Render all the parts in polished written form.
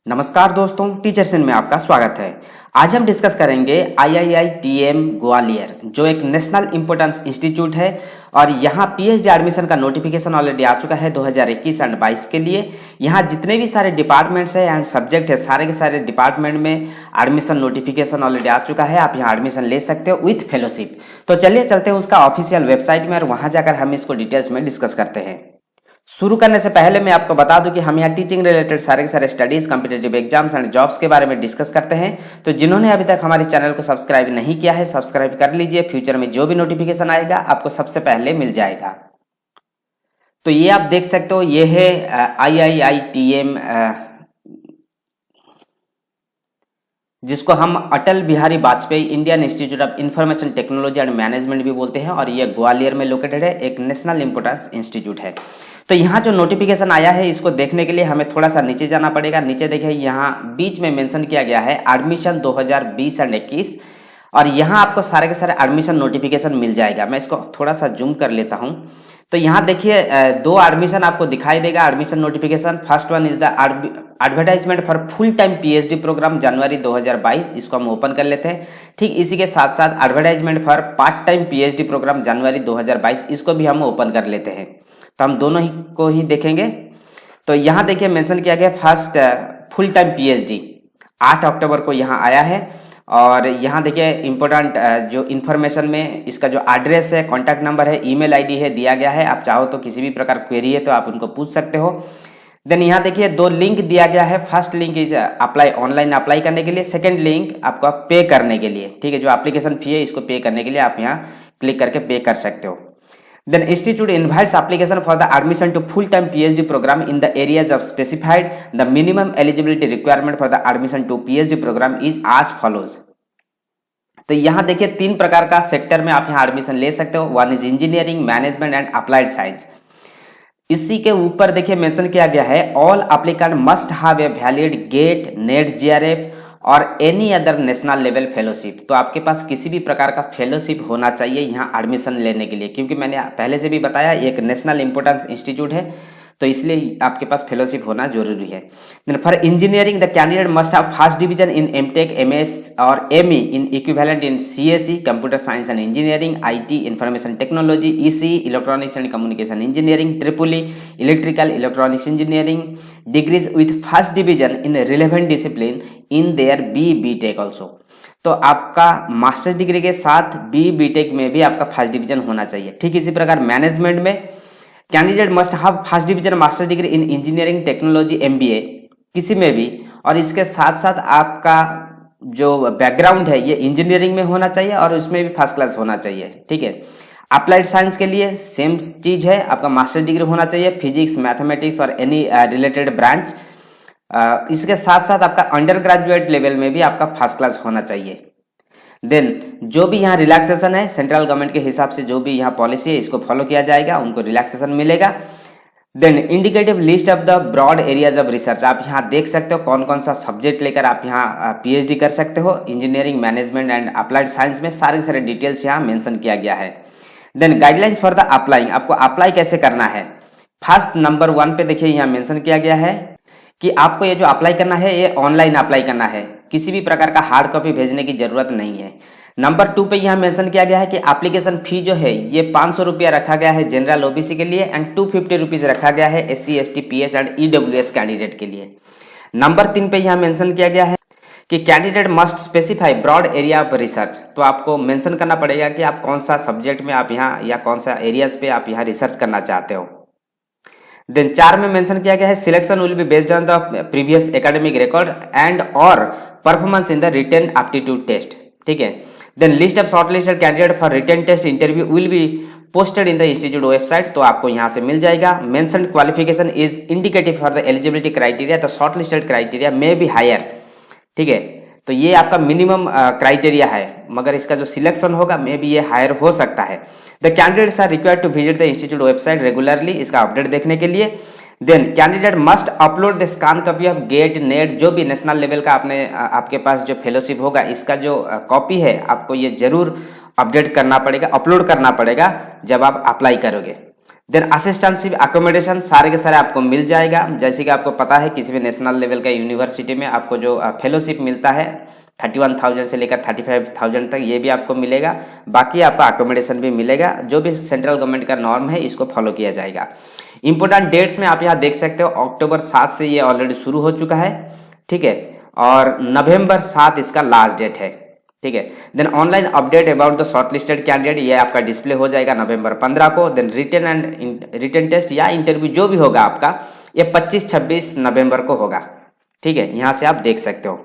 नमस्कार दोस्तों, teachers in में आपका स्वागत है। आज हम डिस्कस करेंगे IIITM ग्वालियर, जो एक नेशनल इंपोर्टेंस इंस्टीट्यूट है और यहाँ पीएचडी एडमिशन का नोटिफिकेशन ऑलरेडी आ चुका है 2021 एंड 22 के लिए। यहाँ जितने भी सारे डिपार्टमेंट्स है एंड सब्जेक्ट है, सारे के सारे डिपार्टमेंट में एडमिशन नोटिफिकेशन ऑलरेडी आ चुका है। आप यहाँ एडमिशन ले सकते हो विथ फेलोशिप। तो चलिए चलते हैं उसका ऑफिशियल वेबसाइट में और वहाँ जाकर हम इसको डिटेल्स में डिस्कस करते हैं। शुरू करने से पहले मैं आपको बता दूं कि हम यहाँ टीचिंग रिलेटेड सारे के सारे studies, competitive exams and jobs के बारे में डिस्कस करते हैं। तो जिन्होंने अभी तक हमारे चैनल को सब्सक्राइब नहीं किया है, सब्सक्राइब कर लीजिए। फ्यूचर में जो भी नोटिफिकेशन आएगा आपको सबसे पहले मिल जाएगा। तो ये आप देख सकते हो, ये है IIITM, जिसको हम Atal Bihari Vajpayee Indian Institute of Information Technology and Management भी बोलते हैं और ये ग्वालियर में लोकेटेड है, एक नेशनल इंपोर्टेंस इंस्टीट्यूट है। तो यहाँ जो नोटिफिकेशन आया है इसको देखने के लिए हमें थोड़ा सा नीचे जाना पड़ेगा। नीचे देखिए, यहाँ बीच में मेंशन किया गया है एडमिशन 2020 एंड 21 और यहाँ आपको सारे के सारे एडमिशन नोटिफिकेशन मिल जाएगा। मैं इसको थोड़ा सा जूम कर लेता हूँ। तो यहाँ देखिए, दो एडमिशन आपको दिखाई देगा, admission notification. First one is the advertisement for full time PhD program January 2022, इसको हम ओपन कर लेते हैं। ठीक इसी के साथ साथ advertisement for part time PhD program January 2022, इसको भी हम ओपन कर लेते हैं। तो हम दोनों ही को ही देखेंगे। तो यहाँ देखिए मेंशन किया गया फर्स्ट फुल टाइम पीएचडी 8 अक्टूबर को यहाँ आया है और यहाँ देखिए इम्पोर्टेंट जो इन्फॉर्मेशन में इसका जो एड्रेस है, कॉन्टैक्ट नंबर है, ईमेल आईडी है दिया गया है। आप चाहो तो किसी भी प्रकार क्वेरी है तो आप उनको पूछ सकते हो। देन यहाँ देखिए दो लिंक दिया गया है। First link is apply, online apply करने के लिए। सेकंड लिंक आपको पे करने के लिए, ठीक है, जो एप्लीकेशन फी है इसको पे करने के लिए आप यहाँ क्लिक करके पे कर सकते हो। Then institute invites application for the admission to full-time PhD program in the areas of specified. The minimum eligibility requirement for the admission to PhD program is as follows. तो यहाँ देखिए 3 प्रकार का सेक्टर में आप यहाँ एडमिशन ले सकते हो। One is engineering, management and applied science. इसी के ऊपर देखिए मेंशन किया गया है all applicant must have a valid GATE, NET, GRF और any other national level fellowship. तो आपके पास किसी भी प्रकार का फेलोशिप होना चाहिए यहाँ एडमिशन लेने के लिए, क्योंकि मैंने पहले से भी बताया एक नेशनल इंपोर्टेंस इंस्टीट्यूट है, तो इसलिए आपके पास फेलोशिप होना जरूरी है। Then for engineering the candidate must have first division in MTech, MS और ME in equivalent in CSE computer science and engineering, IT information technology, ECE electronics and communication engineering, EEE electrical electronics engineering, degrees with first division in relevant discipline in their BTech also. तो आपका masters degree के साथ BTech में भी आपका first division होना चाहिए। ठीक इसी प्रकार मैनेजमेंट में candidate must have first division master degree in engineering technology MBA किसी में भी, और इसके साथ साथ आपका जो बैकग्राउंड है ये इंजीनियरिंग में होना चाहिए और उसमें भी फर्स्ट क्लास होना चाहिए। ठीक है। अप्लाइड साइंस के लिए सेम चीज है, आपका मास्टर डिग्री होना चाहिए, फिजिक्स, मैथमेटिक्स और एनी रिलेटेड ब्रांच। इसके साथ साथ आपका अंडर ग्रेजुएट लेवल में भी आपका फर्स्ट क्लास होना चाहिए। देन जो भी यहाँ रिलैक्सेशन है सेंट्रल गवर्नमेंट के हिसाब से, जो भी यहाँ पॉलिसी है इसको फॉलो किया जाएगा, उनको रिलैक्सेशन मिलेगा। Then indicative list of the broad areas of research, आप यहाँ देख सकते हो कौन कौन सा सब्जेक्ट लेकर आप यहाँ PhD कर सकते हो। Engineering, management and applied science में सारे सारे डिटेल्स यहाँ मेंशन किया गया है। Then guidelines for the applying, आपको अप्लाई कैसे करना है। फर्स्ट नंबर 1 पे देखिए यहाँ मेंशन किया गया है कि आपको ये जो अप्लाई करना है ये ऑनलाइन अप्लाई करना है, किसी भी प्रकार का हार्ड कॉपी भेजने की जरूरत नहीं है। नंबर 2 पे यहाँ मेंशन किया गया है कि एप्लीकेशन फी जो है ये 500 रुपया रखा गया है जनरल OBC के लिए एंड 250 रुपीज रखा गया है SC, ST, PH and EWS candidate के लिए। नंबर 3 पे यहाँ मेंशन किया गया है कि candidate must specify broad area of research. तो आपको मेंशन करना पड़ेगा कि आप कौन सा सब्जेक्ट में आप यहाँ या कौन सा एरियाज पे आप यहाँ रिसर्च करना चाहते हो। देन 4 में मेंशन किया गया है selection will be based on the previous academic record and और performance in the written aptitude test. ठीक है। Then list of shortlisted candidate for written test interview will be posted in the institute website, तो आपको यहाँ से मिल जाएगा। Mention qualification is indicative for the eligibility criteria, the shortlisted criteria may be higher. ठीक है। तो ये आपका मिनिमम क्राइटेरिया है, मगर इसका जो सिलेक्शन होगा मे बी ये हायर हो सकता है। The candidates are required to visit the institute website regularly, इसका अपडेट देखने के लिए। Then candidate must upload the scan copy of GATE, NET, जो भी नेशनल लेवल का आपके पास जो फेलोशिप होगा इसका जो कॉपी है आपको ये जरूर अपडेट करना पड़ेगा, अपलोड करना पड़ेगा जब आप अप्लाई करोगे। देन असिस्टेंटशिप अकोमोडेशन सारे के सारे आपको मिल जाएगा। जैसे कि आपको पता है किसी भी नेशनल लेवल का यूनिवर्सिटी में आपको जो फेलोशिप मिलता है 31,000 से लेकर 35,000 तक, ये भी आपको मिलेगा। बाकी आपका अकोमोडेशन भी मिलेगा। जो भी सेंट्रल गवर्नमेंट का नॉर्म है इसको फॉलो किया जाएगा। इंपोर्टेंट डेट्स में आप यहाँ देख सकते हो, अक्टूबर 7 से ये ऑलरेडी शुरू हो चुका है, ठीक है, और नवंबर 7 इसका लास्ट डेट है, ठीक है। Then online update about the shortlisted candidate, ये आपका डिस्प्ले हो जाएगा नवंबर 15 को। देन रिटन टेस्ट या इंटरव्यू जो भी होगा आपका, ये 25-26 नवंबर को होगा, ठीक है, यहाँ से आप देख सकते हो।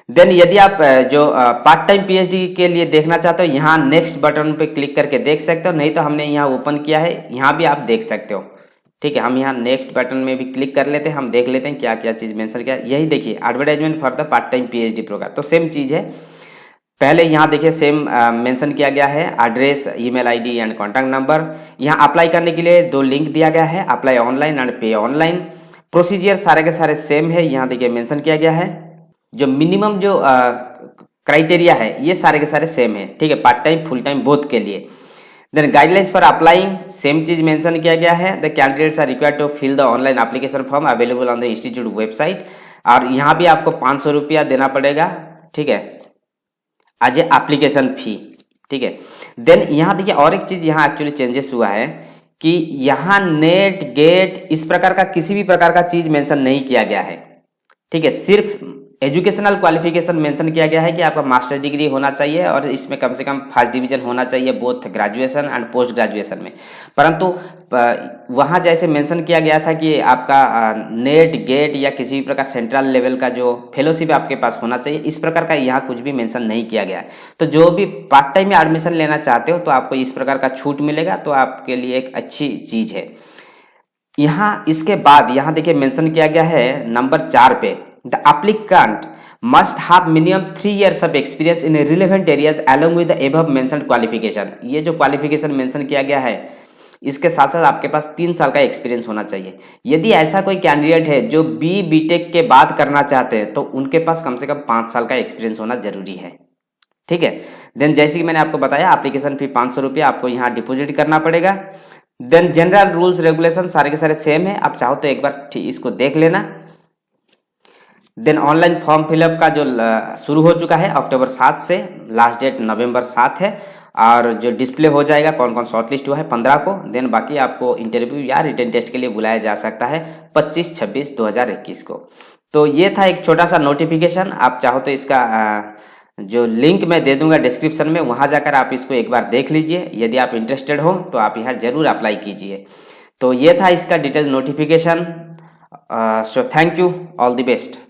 देन यदि आप जो पार्ट टाइम पीएचडी के लिए देखना चाहते हो, यहाँ नेक्स्ट बटन पे क्लिक करके देख सकते हो, नहीं तो हमने यहाँ ओपन किया है, यहाँ भी आप देख सकते हो, ठीक है। हम यहाँ नेक्स्ट बटन में भी क्लिक कर लेते हैं, हम देख लेते हैं क्या क्या चीज़ मेंशन किया है। यही देखिए advertisement for the part time PhD programme, तो सेम चीज़ है। पहले यहाँ देखिए सेम मेंशन किया गया है, address, email ID and contact number. यहाँ अप्लाई करने के लिए 2 लिंक दिया गया है, apply online and pay online. Procedure सारे के सारे सेम है, यहाँ देखिए मेंशन किया गया है। जो मिनिमम जो क्राइटेरिया है ये सारे के सारे सेम है, ठीक है, part time full time both के लिए। Then guidelines for applying same चीज मेंशन किया गया है। The candidates are required to fill the online application form available on the institute website, और यहाँ भी आपको 500 रुपया देना पड़ेगा, ठीक है, एज ए एप्लीकेशन फी, ठीक है। देन यहाँ देखिए और एक चीज यहाँ एक्चुअली चेंजेस हुआ है कि यहाँ नेट गेट इस प्रकार का किसी भी प्रकार का चीज मेंशन नहीं किया गया है, ठीक है। सिर्फ एजुकेशनल क्वालिफिकेशन मेंशन किया गया है कि आपका मास्टर डिग्री होना चाहिए और इसमें कम से कम फर्स्ट डिवीजन होना चाहिए both graduation and post graduation में। परंतु वहाँ जैसे मेंशन किया गया था कि आपका नेट गेट या किसी भी प्रकार सेंट्रल लेवल का जो फेलोशिप आपके पास होना चाहिए, इस प्रकार का यहाँ कुछ भी मेंशन नहीं किया गया है। तो जो भी पार्ट टाइम में एडमिशन लेना चाहते हो तो आपको इस प्रकार का छूट मिलेगा, तो आपके लिए एक अच्छी चीज है। यहाँ इसके बाद यहाँ देखिए मेंशन किया गया है नंबर 4 पे, the applicant must have minimum 3 years of experience in relevant areas along with the above mentioned qualification। ये जो क्वालिफिकेशन मेंशन किया गया है इसके साथ साथ आपके पास 3 साल का एक्सपीरियंस होना चाहिए। यदि ऐसा कोई कैंडिडेट है जो बीटेक के बाद करना चाहते हैं तो उनके पास कम से कम 5 साल का एक्सपीरियंस होना जरूरी है, ठीक है। देन जैसे कि मैंने आपको बताया एप्लीकेशन फी 500 रुपया आपको यहाँ डिपोजिट करना पड़ेगा। देन जनरल रूल्स रेगुलेशन सारे के सारे सेम है, आप चाहो तो एक बार इसको देख लेना। देन ऑनलाइन फॉर्म फिलअप का जो शुरू हो चुका है अक्टूबर 7 से, लास्ट डेट नवंबर 7 है, और जो डिस्प्ले हो जाएगा कौन कौन शॉर्टलिस्ट हुआ है 15 को। देन बाकी आपको इंटरव्यू या रिटन टेस्ट के लिए बुलाया जा सकता है 25-26-2021 को। तो ये था एक छोटा सा नोटिफिकेशन। आप चाहो तो इसका जो लिंक मैं दे दूंगा डिस्क्रिप्शन में, वहां जाकर आप इसको एक बार देख लीजिए। यदि आप इंटरेस्टेड हो तो आप यहाँ जरूर अप्लाई कीजिए। तो ये था इसका detail notification. So thank you, all the best.